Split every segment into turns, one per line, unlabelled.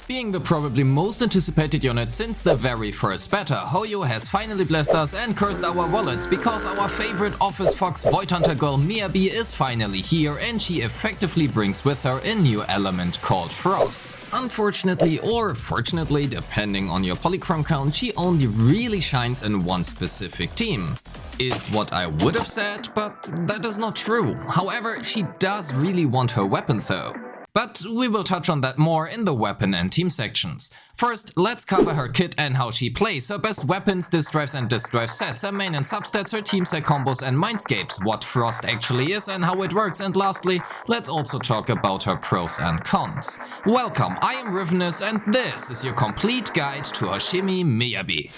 Being the probably most anticipated unit since the very first beta, Hoyo has finally blessed us and cursed our wallets because our favorite office fox Void Hunter girl Miyabi is finally here and she effectively brings with her a new element called Frost. Unfortunately or fortunately, depending on your polychrome count, she only really shines in one specific team. Is what I would have said, but that is not true. However, she does really want her weapon though. But we will touch on that more in the weapon and team sections. First, let's cover her kit and how she plays, her best weapons, disk drives and disk drive sets, her main and substats, her team set combos and Mindscapes, what Frost actually is and how it works, and lastly, let's also talk about her pros and cons. Welcome, I am Rivenous and this is your complete guide to Hoshimi Miyabi.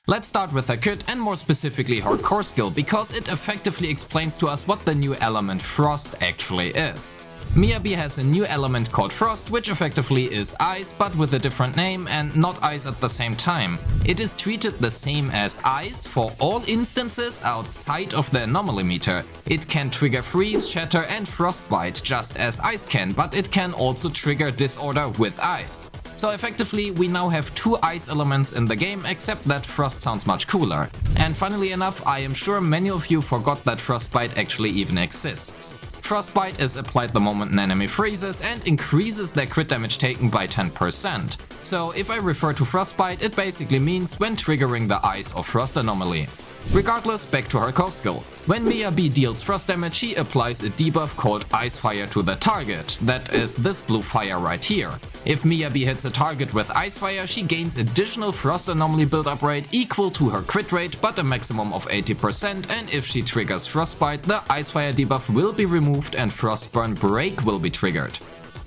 Let's start with her kit and more specifically her core skill, because it effectively explains to us what the new element Frost actually is. Miyabi has a new element called Frost, which effectively is ice but with a different name and not ice at the same time. It is treated the same as ice for all instances outside of the anomaly meter. It can trigger freeze, shatter and frostbite just as ice can, but it can also trigger disorder with ice. So effectively we now have two ice elements in the game, except that Frost sounds much cooler. And funnily enough, I am sure many of you forgot that Frostbite actually even exists. Frostbite is applied the moment an enemy freezes and increases their crit damage taken by 10%. So if I refer to Frostbite, it basically means when triggering the ice or frost anomaly. Regardless, back to her core skill. When Miyabi deals frost damage, she applies a debuff called Ice Fire to the target, that is this blue fire right here. If Miyabi hits a target with Ice Fire, she gains additional frost anomaly build-up rate equal to her crit rate but a maximum of 80%, and if she triggers Frostbite, the Ice Fire debuff will be removed and Frostburn Break will be triggered.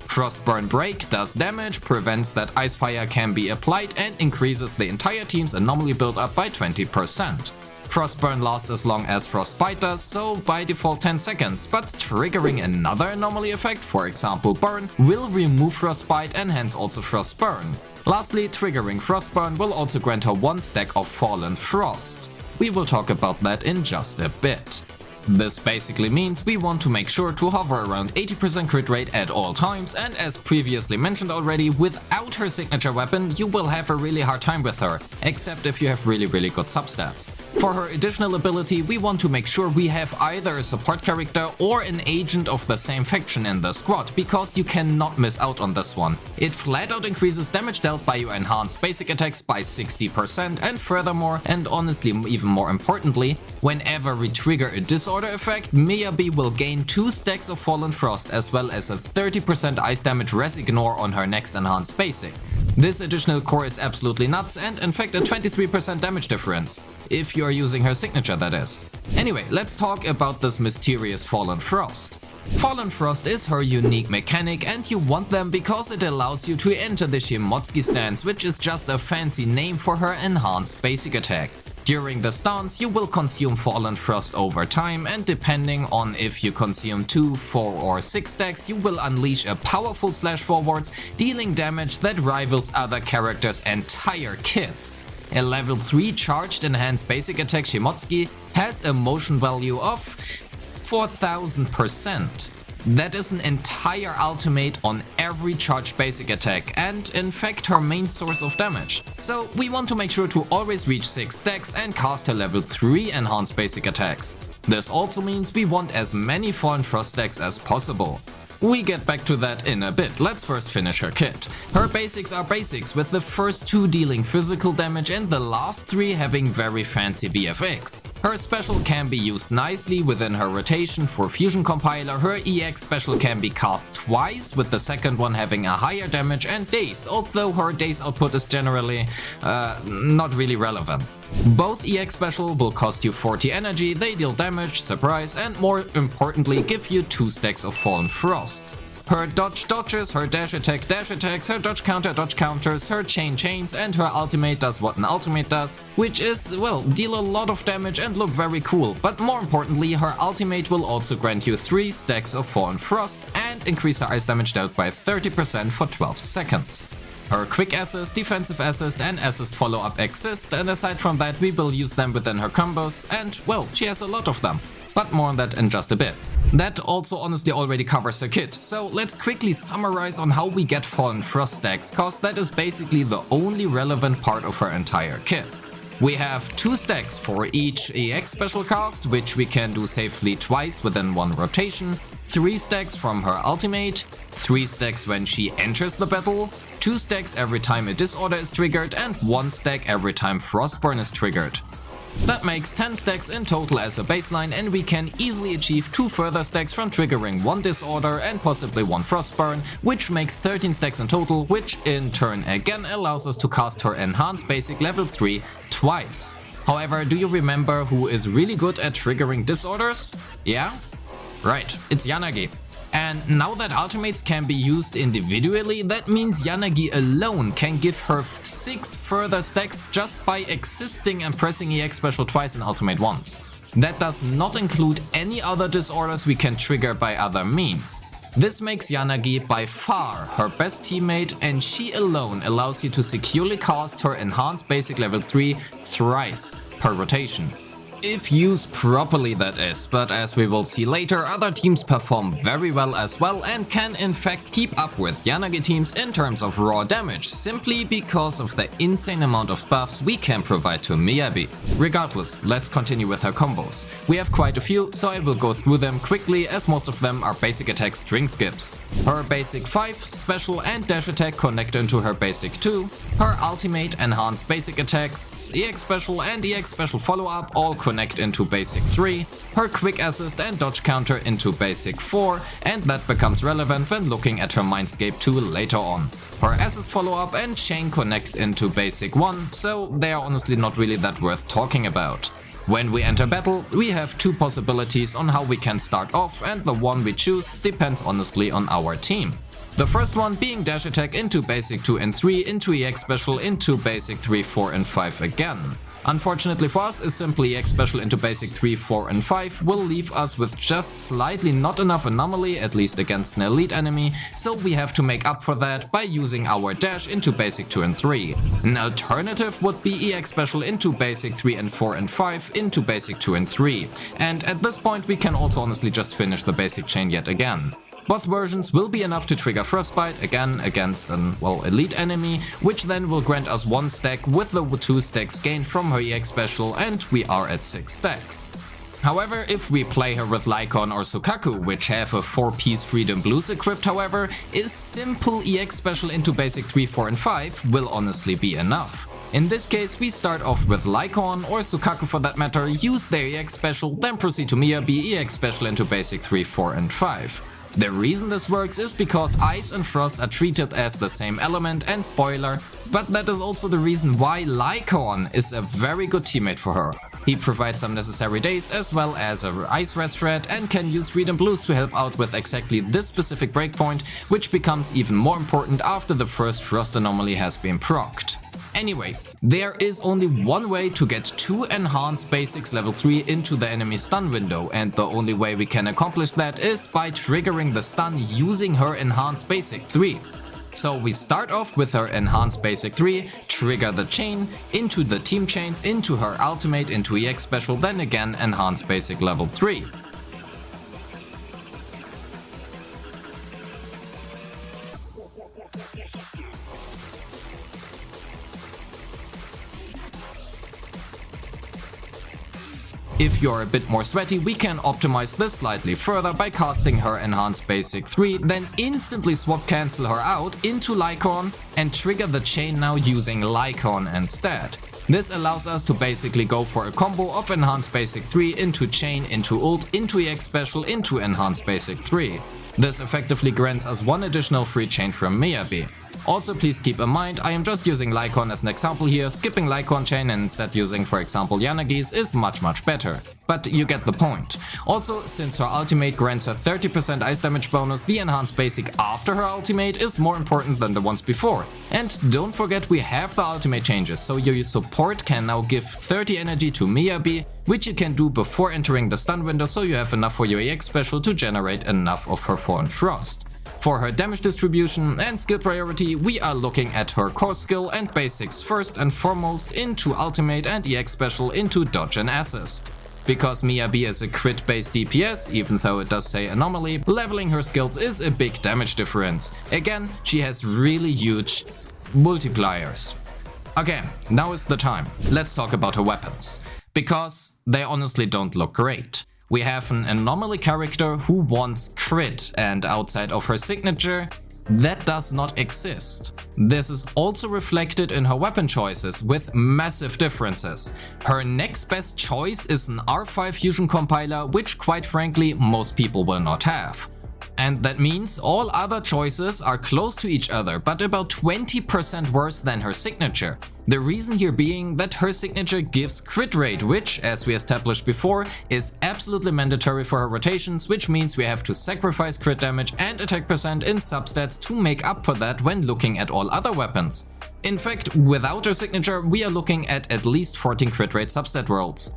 Frostburn Break does damage, prevents that Ice Fire can be applied and increases the entire team's anomaly build-up by 20%. Frostburn lasts as long as Frostbite does, so by default 10 seconds, but triggering another anomaly effect, for example Burn, will remove Frostbite and hence also Frostburn. Lastly, triggering Frostburn will also grant her 1 stack of Fallen Frost. We will talk about that in just a bit. This basically means we want to make sure to hover around 80% crit rate at all times, and as previously mentioned already, without her signature weapon you will have a really hard time with her, except if you have really good substats. For her additional ability we want to make sure we have either a support character or an agent of the same faction in the squad, because you cannot miss out on this one. It flat out increases damage dealt by your enhanced basic attacks by 60%, and furthermore, and honestly even more importantly, whenever we trigger a disorder effect, Miyabi will gain 2 stacks of Fallen Frost as well as a 30% ice damage res ignore on her next enhanced basic. This additional core is absolutely nuts and in fact a 23% damage difference, if you are using her signature that is. Anyway, let's talk about this mysterious Fallen Frost. Fallen Frost is her unique mechanic and you want them because it allows you to enter the Shimotsuki stance, which is just a fancy name for her enhanced basic attack. During the stance you will consume Fallen Frost over time, and depending on if you consume 2, 4 or 6 stacks you will unleash a powerful slash forwards, dealing damage that rivals other characters' entire kits. A level 3 charged enhanced basic attack Shimotsuki has a motion value of 4000%. That is an entire ultimate on every charged basic attack and in fact her main source of damage. So we want to make sure to always reach 6 stacks and cast her level 3 enhanced basic attacks. This also means we want as many Fallen Frost stacks as possible. We get back to that in a bit, let's first finish her kit. Her basics are basics, with the first 2 dealing physical damage and the last 3 having very fancy VFX. Her special can be used nicely within her rotation for Fusion Compiler, her EX special can be cast twice, with the second one having a higher damage and daze, although her daze output is generally not really relevant. Both EX special will cost you 40 energy, they deal damage, surprise, and more importantly give you 2 stacks of Fallen Frosts. Her dodge dodges, her dash attacks, her dodge counters, her chains, and her ultimate does what an ultimate does, which is, well, deal a lot of damage and look very cool, but more importantly her ultimate will also grant you 3 stacks of Fallen Frost and increase her ice damage dealt by 30% for 12 seconds. Her quick assist, defensive assist and assist follow-up exist, and aside from that we will use them within her combos and, well, she has a lot of them. but more on that in just a bit. That also honestly already covers her kit, so let's quickly summarize on how we get Fallen Frost stacks, cause that is basically the only relevant part of her entire kit. We have 2 stacks for each EX special cast, which we can do safely twice within one rotation, 3 stacks from her ultimate, 3 stacks when she enters the battle, 2 stacks every time a disorder is triggered, and 1 stack every time Frostburn is triggered. That makes 10 stacks in total as a baseline, and we can easily achieve 2 further stacks from triggering 1 disorder and possibly 1 Frostburn, which makes 13 stacks in total, which in turn again allows us to cast her enhanced basic level 3 twice. However, do you remember who is really good at triggering disorders? Yeah? Right, it's Yanagi. And now that ultimates can be used individually, that means Yanagi alone can give her 6 further stacks just by existing and pressing EX special twice and ultimate once. That does not include any other disorders we can trigger by other means. This makes Yanagi by far her best teammate, and she alone allows you to securely cast her enhanced basic level 3 thrice per rotation. If used properly, that is, but as we will see later, other teams perform very well as well and can in fact keep up with Yanagi teams in terms of raw damage, simply because of the insane amount of buffs we can provide to Miyabi. Regardless, let's continue with her combos. We have quite a few, so I will go through them quickly as most of them are basic attack string skips. Her basic 5, special and dash attack connect into her basic 2, her ultimate, enhanced basic attacks, EX special and EX special follow-up all connect into basic 3, her quick assist and dodge counter into basic 4, and that becomes relevant when looking at her Mindscape 2 later on. Her assist follow-up and chain connect into basic 1, so they are honestly not really that worth talking about. When we enter battle, we have 2 possibilities on how we can start off, and the one we choose depends honestly on our team. The first one being dash attack into basic 2 and 3, into EX special into basic 3, 4 and 5 again. Unfortunately for us, is simply EX special into basic 3, 4 and 5 will leave us with just slightly not enough anomaly, at least against an elite enemy, so we have to make up for that by using our dash into basic 2 and 3. An alternative would be EX special into basic 3 and 4 and 5 into basic 2 and 3, and at this point we can also honestly just finish the basic chain yet again. Both versions will be enough to trigger Frostbite again against an, elite enemy, which then will grant us 1 stack with the 2 stacks gained from her EX special, and we are at 6 stacks. However, if we play her with Lycon or Sukaku, which have a 4-piece Freedom Blues equipped however, is simple EX special into basic 3, 4 and 5 will honestly be enough. In this case, we start off with Lycon or Sukaku for that matter, use their EX special, then proceed to Miyabi, EX special into basic 3, 4 and 5. The reason this works is because Ice and Frost are treated as the same element, and spoiler, but that is also the reason why Lycon is a very good teammate for her. He provides some necessary days as well as a Ice Red Thread and can use Freedom Blues to help out with exactly this specific breakpoint, which becomes even more important after the first Frost anomaly has been procced. Anyway, there is only one way to get 2 enhanced basics level 3 into the enemy stun window, and the only way we can accomplish that is by triggering the stun using her enhanced basic 3. So we start off with her enhanced basic 3, trigger the chain, into the team chains, into her ultimate, into EX special, then again enhanced basic level 3. If you're a bit more sweaty, we can optimize this slightly further by casting her enhanced basic 3, then instantly swap cancel her out into Lycon and trigger the chain now using Lycon instead. This allows us to basically go for a combo of enhanced basic 3 into chain, into ult, into EX special, into enhanced basic 3. This effectively grants us 1 additional free chain from Miyabi. Also, please keep in mind, I am just using Lycon as an example here. Skipping Lycon chain and instead using, for example, Yanagi's is much better. But you get the point. Also, since her ultimate grants her 30% ice damage bonus, the enhanced basic after her ultimate is more important than the ones before. And don't forget, we have the ultimate changes, so your support can now give 30 energy to Miyabi, which you can do before entering the stun window, so you have enough for your EX special to generate enough of her Fallen Frost. For her damage distribution and skill priority, we are looking at her core skill and basics first and foremost, into ultimate and EX special into dodge and assist. Because Miyabi is a crit-based DPS, even though it does say anomaly, leveling her skills is a big damage difference. Again, she has really huge multipliers. Okay, now is the time. Let's talk about her weapons. Because they honestly don't look great. We have an anomaly character who wants crit, and outside of her signature, that does not exist. This is also reflected in her weapon choices with massive differences. Her next best choice is an R5 fusion compiler, which quite frankly most people will not have. And that means all other choices are close to each other, but about 20% worse than her signature. The reason here being that her signature gives crit rate, which, as we established before, is absolutely mandatory for her rotations, which means we have to sacrifice crit damage and attack percent in substats to make up for that when looking at all other weapons. In fact, without her signature, we are looking at least 14 crit rate substat rolls.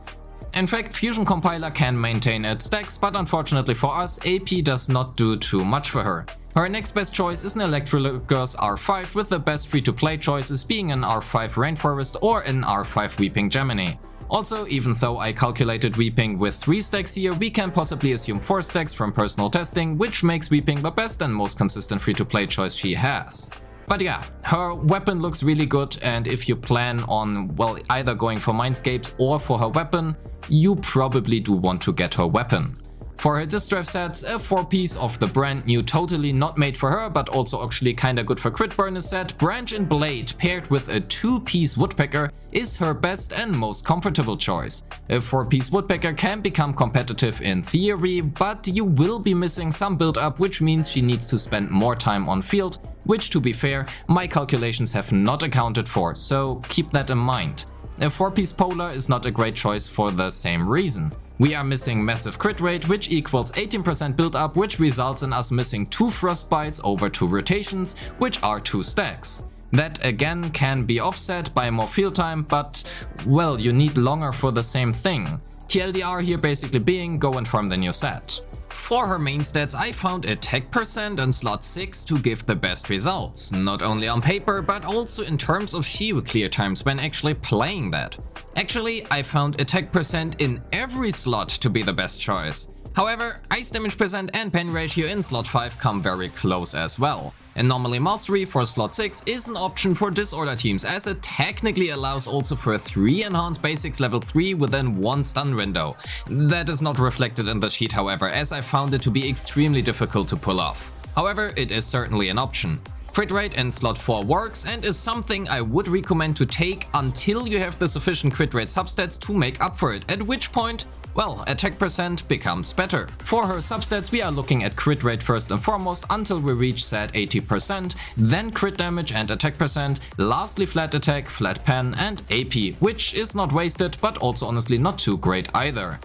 In fact, Fusion Compiler can maintain its stacks, but unfortunately for us, AP does not do too much for her. Her next best choice is an Electrolugos R5, with the best free-to-play choices being an R5 Rainforest or an R5 Weeping Gemini. Also, even though I calculated Weeping with 3 stacks here, we can possibly assume 4 stacks from personal testing, which makes Weeping the best and most consistent free-to-play choice she has. But yeah, her weapon looks really good, and if you plan on, well, either going for Mindscapes or for her weapon, you probably do want to get her weapon. For her disk drive sets, a 4-piece of the brand new, totally not made for her, but also actually kinda good for crit burner set, Branch and Blade paired with a 2-piece woodpecker is her best and most comfortable choice. A 4-piece woodpecker can become competitive in theory, but you will be missing some build up, which means she needs to spend more time on field, which, to be fair, my calculations have not accounted for, so keep that in mind. A 4-piece polar is not a great choice for the same reason. We are missing massive crit rate, which equals 18% build up, which results in us missing 2 frostbites over 2 rotations, which are 2 stacks. That again can be offset by more field time, but well, you need longer for the same thing. TLDR here basically being go and farm the new set. For her main stats, I found attack percent in slot 6 to give the best results, not only on paper but also in terms of sheer clear times when actually playing that. Actually, I found attack percent in every slot to be the best choice. However, ice damage percent and pen ratio in slot 5 come very close as well. Anomaly Mastery for slot 6 is an option for disorder teams, as it technically allows also for 3 enhanced basics level 3 within 1 stun window. That is not reflected in the sheet however, as I found it to be extremely difficult to pull off. However, it is certainly an option. Crit rate in slot 4 works and is something I would recommend to take until you have the sufficient crit rate substats to make up for it, at which point, well, attack percent becomes better. For her substats, we are looking at crit rate first and foremost until we reach said 80%, then crit damage and attack percent, lastly flat attack, flat pen and AP, which is not wasted but also honestly not too great either.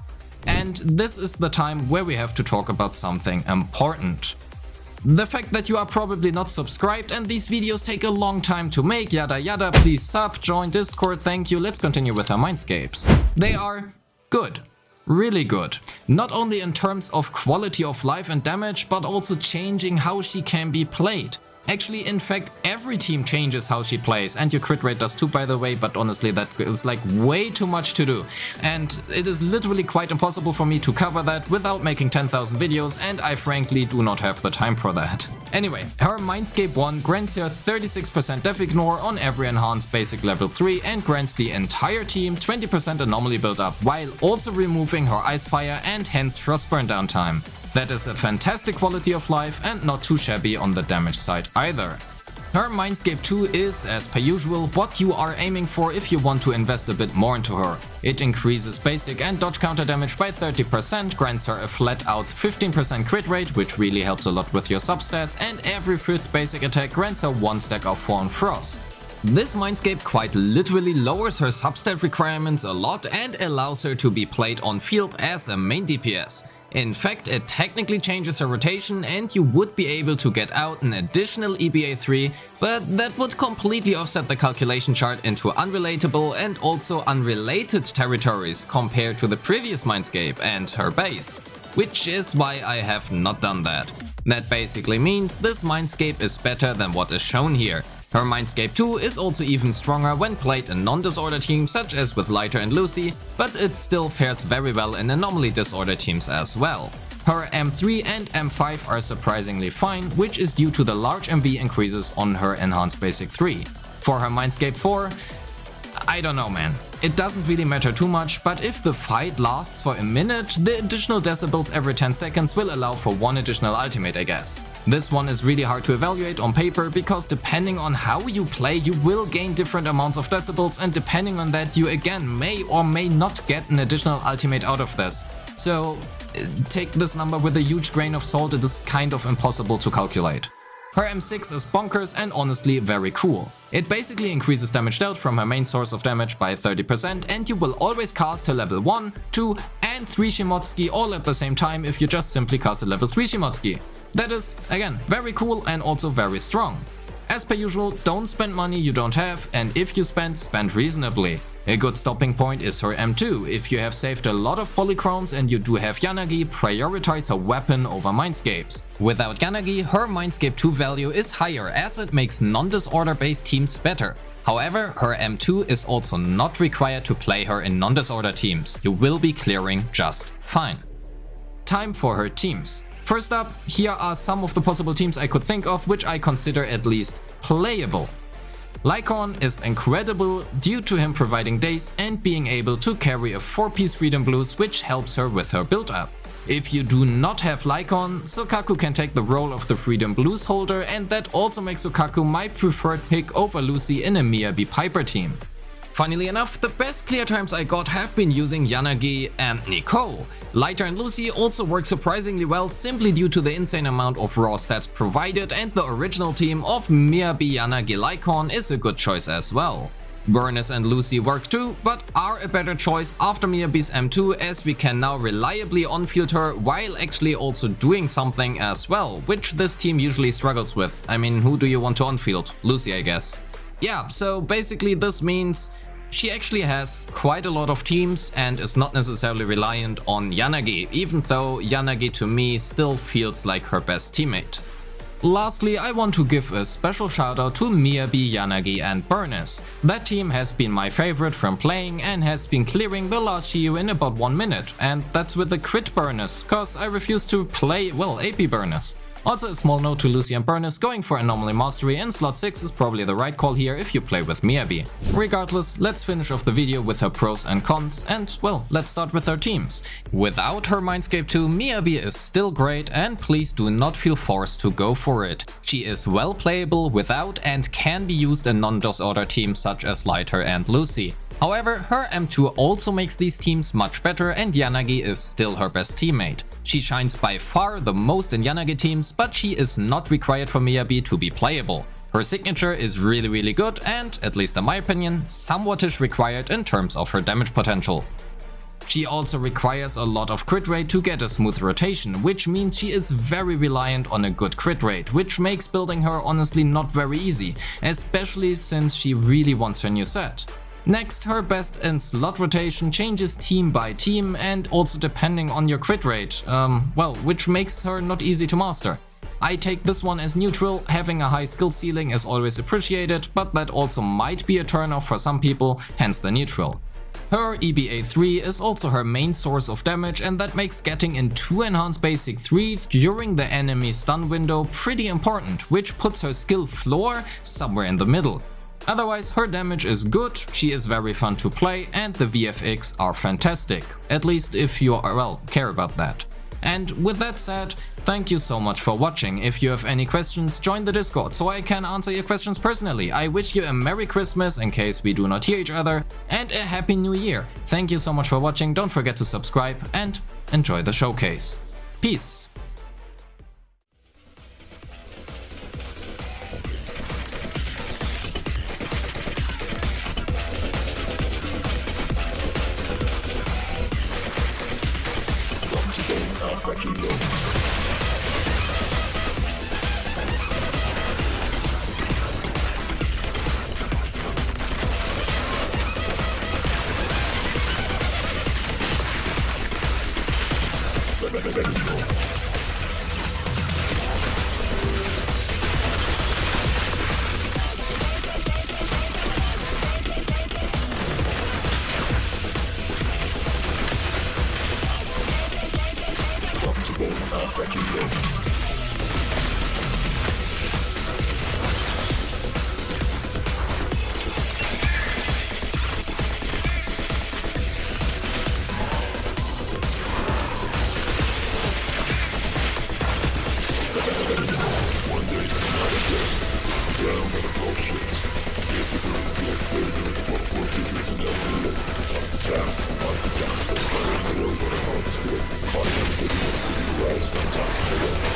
And this is the time where we have to talk about something important. The fact that you are probably not subscribed and these videos take a long time to make, yada yada, please sub, join Discord, thank you, let's continue with our Mindscapes. They are good. Really good. Not only in terms of quality of life and damage, but also changing how she can be played. Actually, in fact, every team changes how she plays, and your crit rate does too, by the way, but honestly that is like way too much to do. And it is literally quite impossible for me to cover that without making 10,000 videos, and I frankly do not have the time for that. Anyway, her Mindscape 1 grants her 36% Def Ignore on every enhanced basic level 3 and grants the entire team 20% anomaly build up, while also removing her Ice Fire and hence Frostburn downtime. That is a fantastic quality of life and not too shabby on the damage side either. Her Mindscape 2 is, as per usual, what you are aiming for if you want to invest a bit more into her. It increases basic and dodge counter damage by 30%, grants her a flat out 15% crit rate, which really helps a lot with your substats, and every 5th basic attack grants her 1 stack of Fallen Frost. This Mindscape quite literally lowers her substat requirements a lot and allows her to be played on field as a main DPS. In fact, it technically changes her rotation and you would be able to get out an additional EBA 3, but that would completely offset the calculation chart into unrelatable and also unrelated territories compared to the previous Mindscape and her base, which is why I have not done that. That basically means this Mindscape is better than what is shown here. Her Mindscape 2 is also even stronger when played in non-disorder teams such as with Lighter and Lucy, but it still fares very well in anomaly disorder teams as well. Her M3 and M5 are surprisingly fine, which is due to the large MV increases on her Enhanced Basic 3. For her Mindscape 4, I don't know, man. It doesn't really matter too much, but if the fight lasts for a minute, the additional decibels every 10 seconds will allow for one additional ultimate, I guess. This one is really hard to evaluate on paper because depending on how you play, you will gain different amounts of decibels, and depending on that, you again may or may not get an additional ultimate out of this. So take this number with a huge grain of salt, it is kind of impossible to calculate. Her M6 is bonkers and honestly very cool. It basically increases damage dealt from her main source of damage by 30%, and you will always cast her level 1, 2 and 3 Shimotsuki all at the same time if you just simply cast a level 3 Shimotsuki. That is, again, very cool and also very strong. As per usual, don't spend money you don't have, and if you spend reasonably. A good stopping point is her M2. If you have saved a lot of polychromes and you do have Yanagi, prioritize her weapon over Mindscapes. Without Yanagi, her Mindscape 2 value is higher as it makes non-disorder based teams better. However, her M2 is also not required to play her in non-disorder teams. You will be clearing just fine. Time for her teams. First up, here are some of the possible teams I could think of which I consider at least playable. Lycorn is incredible due to him providing daze and being able to carry a 4-piece Freedom Blues, which helps her with her build up. If you do not have Lycorn, Sukaku can take the role of the Freedom Blues holder, and that also makes Sukaku my preferred pick over Lucy in a Miyabi Piper team. Funnily enough, the best clear times I got have been using Yanagi and Nicole. Lighter and Lucy also work surprisingly well simply due to the insane amount of raw stats provided, and the original team of Miyabi, Yanagi, Lycorn is a good choice as well. Burness and Lucy work too, but are a better choice after Miyabi's M2, as we can now reliably on-field her while actually also doing something as well, which this team usually struggles with. I mean, who do you want to on-field? Lucy, I guess. Yeah, so basically this means she actually has quite a lot of teams and is not necessarily reliant on Yanagi, even though Yanagi to me still feels like her best teammate. Lastly, I want to give a special shout out to Miyabi, Yanagi and Burness. That team has been my favorite from playing and has been clearing the last Shiyu in about 1 minute, and that's with a crit Burness, cause I refuse to play, well, AP Burness. Also a small note to Lucy and Burness, going for Anomaly Mastery in slot 6 is probably the right call here if you play with Miyabi. Regardless, let's finish off the video with her pros and cons, and well, let's start with her teams. Without her Mindscape 2, Miyabi is still great, and please do not feel forced to go for it. She is well playable without and can be used in non-disorder teams such as Lighter and Lucy. However, her M2 also makes these teams much better, and Yanagi is still her best teammate. She shines by far the most in Yanagi teams, but she is not required for Miyabi to be playable. Her signature is really good and, at least in my opinion, somewhat-ish required in terms of her damage potential. She also requires a lot of crit rate to get a smooth rotation, which means she is very reliant on a good crit rate, which makes building her honestly not very easy, especially since she really wants her new set. Next, her best in slot rotation changes team by team and also depending on your crit rate, which makes her not easy to master. I take this one as neutral. Having a high skill ceiling is always appreciated, but that also might be a turnoff for some people, hence the neutral. Her EBA3 is also her main source of damage, and that makes getting in 2 Enhanced Basic 3s during the enemy stun window pretty important, which puts her skill floor somewhere in the middle. Otherwise, her damage is good, she is very fun to play, and the VFX are fantastic, at least if you care about that. And with that said, thank you so much for watching. If you have any questions, join the Discord so I can answer your questions personally. I wish you a Merry Christmas in case we do not hear each other, and a Happy New Year. Thank you so much for watching, don't forget to subscribe and enjoy the showcase. Peace!
Sometimes